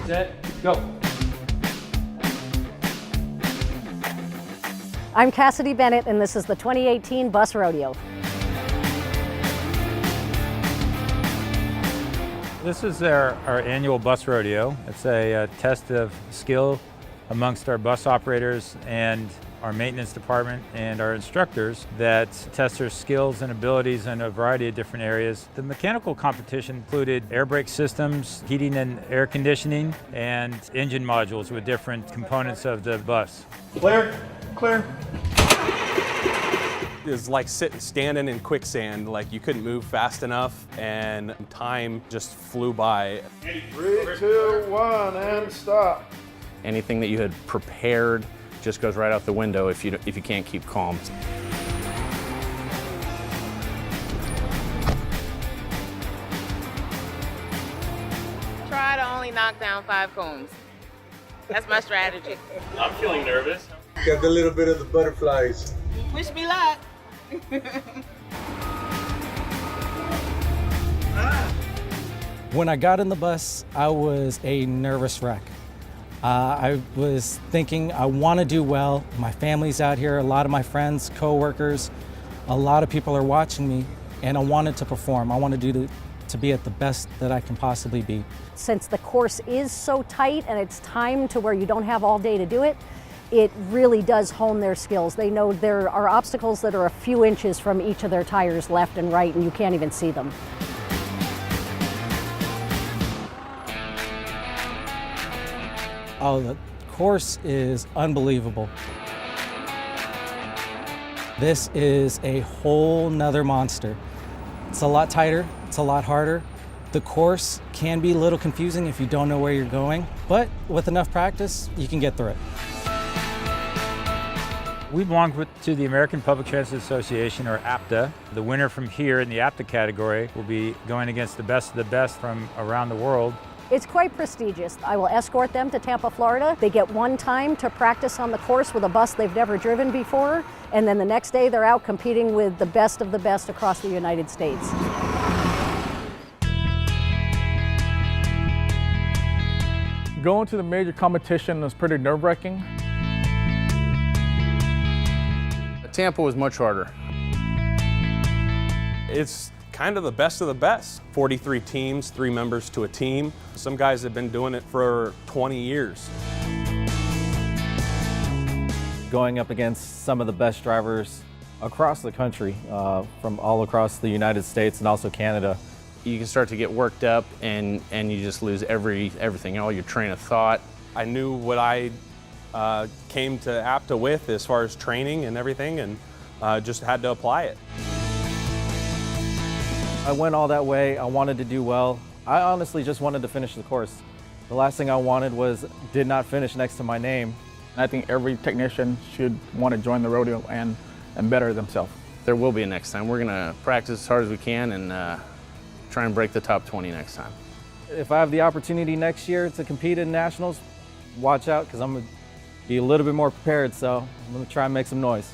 Set, go. I'm Cassidy Bennett, and this is the 2018 Bus Rodeo. This is our annual bus rodeo. It's a test of skill amongst our bus operators and our maintenance department and our instructors that test their skills and abilities in a variety of different areas. The mechanical competition included air brake systems, heating and air conditioning, and engine modules with different components of the bus. Clear, clear. It was like standing in quicksand, like you couldn't move fast enough and time just flew by. 3, 2, 1, and stop. Anything that you had prepared just goes right out the window if you can't keep calm. Try to only knock down 5 cones. That's my strategy. I'm feeling nervous. Got a little bit of the butterflies. Wish me luck. When I got in the bus, I was a nervous wreck. I was thinking I want to do well. My family's out here, a lot of my friends, coworkers, a lot of people are watching me, and I wanted to perform. I wanted to be at the best that I can possibly be. Since the course is so tight and it's timed to where you don't have all day to do it, it really does hone their skills. They know there are obstacles that are a few inches from each of their tires left and right, and you can't even see them. Oh, the course is unbelievable. This is a whole nother monster. It's a lot tighter, it's a lot harder. The course can be a little confusing if you don't know where you're going, but with enough practice, you can get through it. We belong to the American Public Transit Association, or APTA. The winner from here in the APTA category will be going against the best of the best from around the world. It's quite prestigious. I will escort them to Tampa, Florida. They get one time to practice on the course with a bus they've never driven before, and then the next day they're out competing with the best of the best across the United States. Going to the major competition was pretty nerve-wracking. Tampa was much harder. It's kind of the best of the best. 43 teams, 3 members to a team. Some guys have been doing it for 20 years. Going up against some of the best drivers across the country, from all across the United States and also Canada. You can start to get worked up and you just lose everything, all your train of thought. I knew what I came to APTA with as far as training and everything, and just had to apply it. I went all that way. I wanted to do well. I honestly just wanted to finish the course. The last thing I wanted was did not finish next to my name. I think every technician should want to join the rodeo and better themselves. There will be a next time. We're going to practice as hard as we can and try and break the top 20 next time. If I have the opportunity next year to compete in nationals, watch out because I'm going to be a little bit more prepared, so I'm going to try and make some noise.